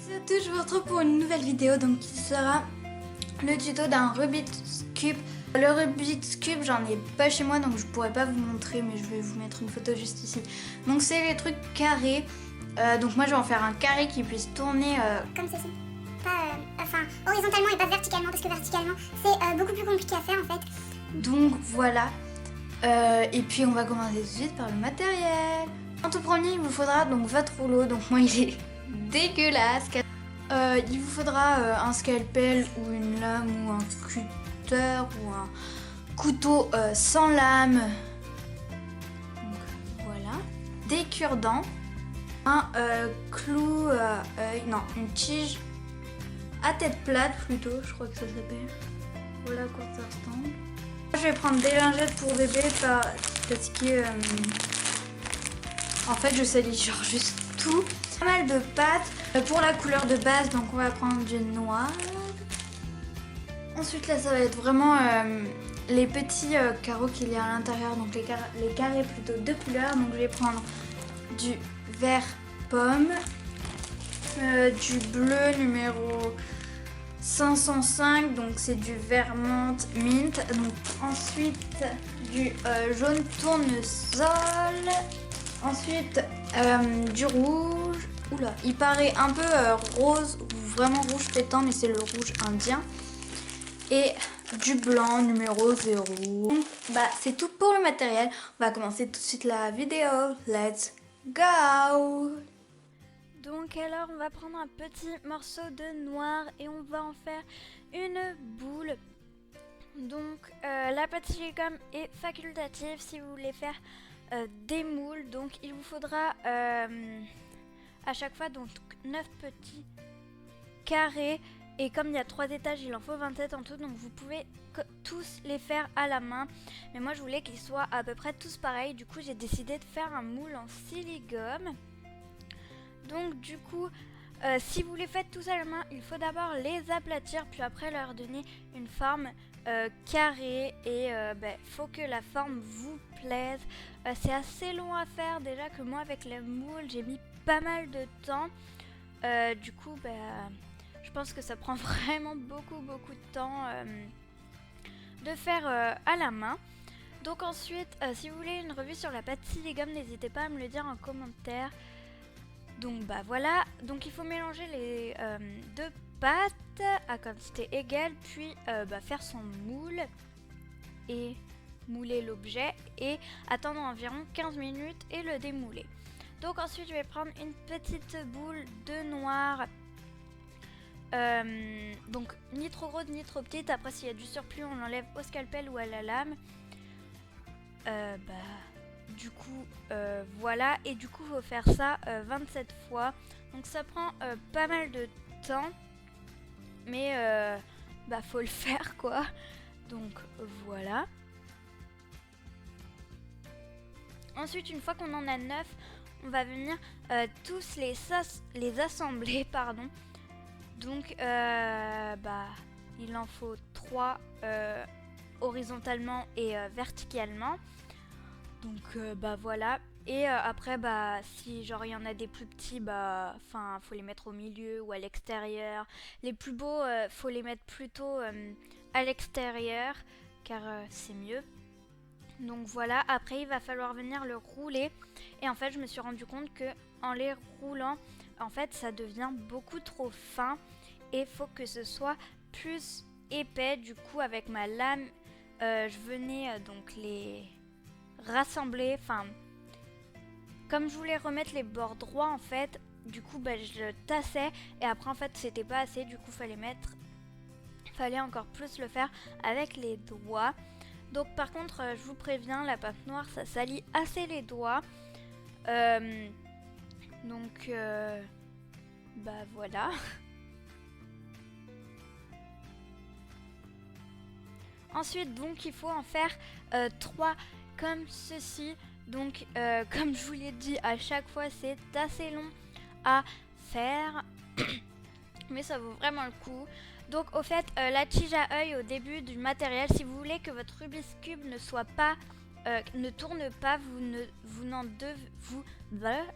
Salut à tous, je vous retrouve pour une nouvelle vidéo donc qui sera le tuto d'un Rubik's Cube. Le Rubik's Cube, j'en ai pas chez moi donc je pourrais pas vous montrer, mais je vais vous mettre une photo juste ici. Donc c'est les trucs carrés. Donc moi je vais en faire un carré qui puisse tourner comme ceci. Pas, enfin, horizontalement et pas verticalement, parce que verticalement c'est beaucoup plus compliqué à faire en fait. Donc voilà. Et puis on va commencer tout de suite par le matériel. En tout premier, il vous faudra donc votre rouleau. Donc moi il est dégueulasse. Il vous faudra un scalpel ou une lame ou un cutter ou un couteau sans lame. Donc voilà. Des cure-dents. Un clou à œil. Non, une tige à tête plate plutôt, je crois que ça s'appelle. Voilà à quoi ça ressemble. Je vais prendre des lingettes pour bébé parce que en fait je salis genre juste tout. Pas mal de pâtes pour la couleur de base, donc on va prendre du noir. Ensuite là ça va être vraiment les petits carreaux qu'il y a à l'intérieur, donc les carrés plutôt de couleurs. Donc je vais prendre du vert pomme, du bleu numéro 505, donc c'est du vert menthe mint. Donc ensuite du jaune tournesol. Ensuite du rouge. Oula, il paraît un peu rose ou vraiment rouge pétant, mais c'est le rouge indien. Et du blanc numéro 0. Donc, c'est tout pour le matériel. On va commencer tout de suite la vidéo. Let's go! Donc alors on va prendre un petit morceau de noir et on va en faire une boule. Donc la pâte silicone est facultative si vous voulez faire des moules. Donc il vous faudra à chaque fois donc 9 petits carrés. Et comme il y a 3 étages, il en faut 27 en tout. Donc vous pouvez tous les faire à la main. Mais moi je voulais qu'ils soient à peu près tous pareils. Du coup j'ai décidé de faire un moule en silicone. Donc du coup, si vous les faites tous à la main, il faut d'abord les aplatir, puis après leur donner une forme carrée. Et faut que la forme vous plaise. C'est assez long à faire, déjà que moi avec le moule, j'ai mis pas mal de temps. Du coup, je pense que ça prend vraiment beaucoup de temps de faire à la main. Donc ensuite, si vous voulez une revue sur la pâte silicone, n'hésitez pas à me le dire en commentaire. Donc voilà, donc il faut mélanger les deux pâtes à quantité égale, puis faire son moule et mouler l'objet et attendre environ 15 minutes et le démouler. Donc ensuite je vais prendre une petite boule de noir, donc ni trop grosse ni trop petite. Après s'il y a du surplus on l'enlève au scalpel ou à la lame. Du coup voilà, et du coup il faut faire ça 27 fois, donc ça prend pas mal de temps, mais faut le faire quoi. Donc voilà. Ensuite une fois qu'on en a 9, on va venir tous les assembler pardon. Donc il en faut 3 horizontalement et verticalement. Donc voilà. Et après si genre il y en a des plus petits, faut les mettre au milieu ou à l'extérieur. Les plus beaux faut les mettre plutôt à l'extérieur car c'est mieux. Donc voilà, après il va falloir venir le rouler. Et en fait je me suis rendu compte que en les roulant, en fait ça devient beaucoup trop fin et faut que ce soit plus épais. Du coup avec ma lame je venais donc les rassembler, comme je voulais remettre les bords droits en fait, du coup je tassais et après en fait c'était pas assez, du coup fallait encore plus le faire avec les doigts. Donc par contre je vous préviens, la pâte noire ça salit assez les doigts. Donc voilà. Ensuite donc il faut en faire 3 comme ceci. Donc comme je vous l'ai dit, à chaque fois c'est assez long à faire mais ça vaut vraiment le coup. Donc au fait la tige à œil au début du matériel, si vous voulez que votre Rubik's Cube ne soit pas ne tourne pas,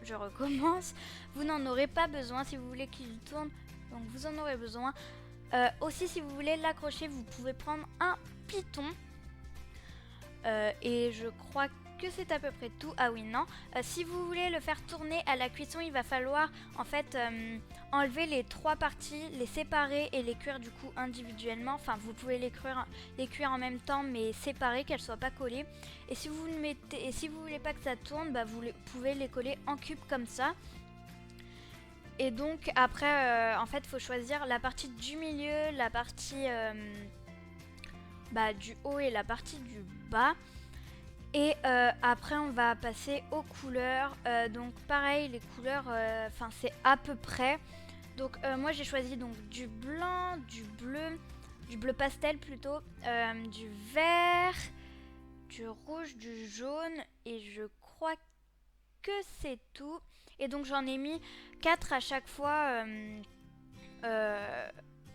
je recommence, vous n'en aurez pas besoin. Si vous voulez qu'il tourne, donc vous en aurez besoin. Aussi, si vous voulez l'accrocher, vous pouvez prendre un piton. Et je crois que c'est à peu près tout. Ah oui, non. Si vous voulez le faire tourner à la cuisson, il va falloir en fait enlever les 3 parties, les séparer et les cuire du coup individuellement. Enfin, vous pouvez les cuire en même temps, mais séparer, qu'elles soient pas collées. Et si vous voulez pas que ça tourne, bah, vous pouvez les coller en cube comme ça. Et donc après, en fait, faut choisir la partie du milieu, la partie du haut et la partie du bas. Et après on va passer aux couleurs. Donc pareil, les couleurs, c'est à peu près. Donc moi j'ai choisi donc du blanc, du bleu pastel plutôt, du vert, du rouge, du jaune, et je crois que c'est tout. Et donc j'en ai mis 4 à chaque fois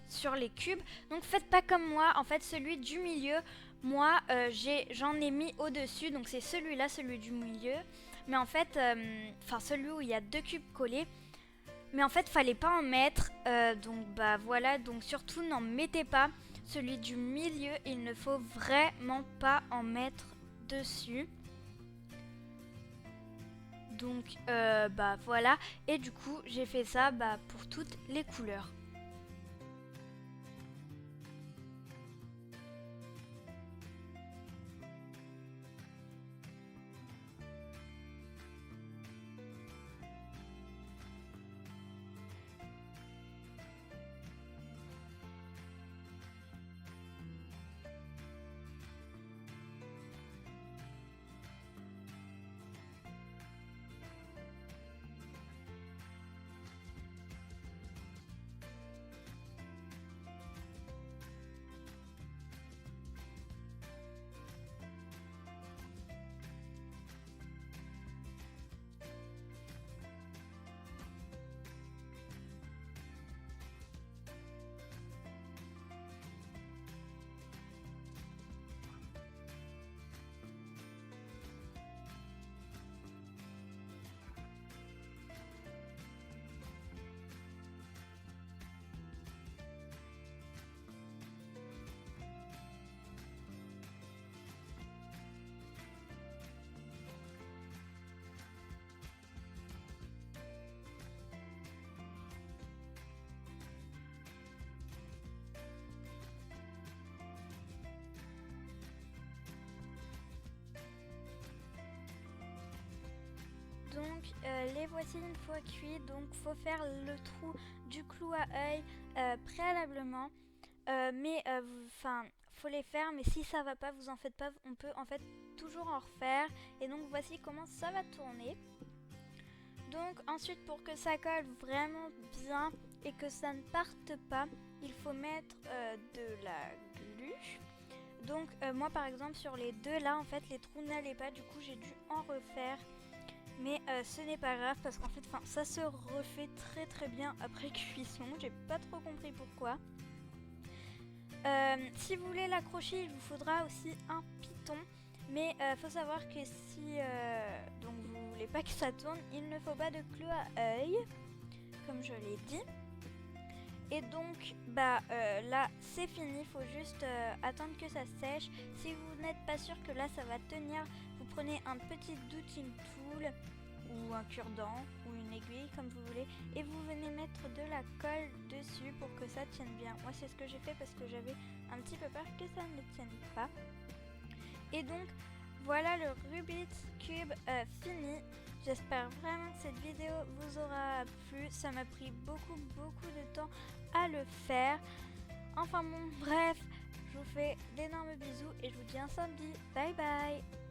sur les cubes. Donc faites pas comme moi, en fait celui du milieu, moi j'en ai mis au dessus, donc c'est celui-là, celui du milieu, mais en fait celui où il y a 2 cubes collés, mais en fait fallait pas en mettre, donc bah voilà, donc surtout n'en mettez pas. Celui du milieu, il ne faut vraiment pas en mettre dessus. Donc voilà, et du coup j'ai fait ça pour toutes les couleurs. Donc les voici une fois cuits, donc faut faire le trou du clou à œil préalablement, faut les faire, mais si ça va pas, vous en faites pas, on peut en fait toujours en refaire. Et donc voici comment ça va tourner. Donc ensuite, pour que ça colle vraiment bien et que ça ne parte pas, il faut mettre de la glu. Donc moi par exemple sur les deux là, en fait les trous n'allaient pas, du coup j'ai dû en refaire. Mais ce n'est pas grave parce qu'en fait ça se refait très très bien après cuisson. J'ai pas trop compris pourquoi. Si vous voulez l'accrocher, il vous faudra aussi un piton. Mais faut savoir que si donc vous voulez pas que ça tourne, il ne faut pas de clou à œil, comme je l'ai dit. Et donc là c'est fini, il faut juste attendre que ça sèche. Si vous n'êtes pas sûr que là ça va tenir, vous prenez un petit douting tool ou un cure-dent ou une aiguille comme vous voulez, et vous venez mettre de la colle dessus pour que ça tienne bien. Moi c'est ce que j'ai fait parce que j'avais un petit peu peur que ça ne tienne pas. Et donc voilà le Rubik's Cube fini. J'espère vraiment que cette vidéo vous aura plu. Ça m'a pris beaucoup de temps à le faire. Enfin bon, bref, je vous fais d'énormes bisous et je vous dis à samedi. Bye bye.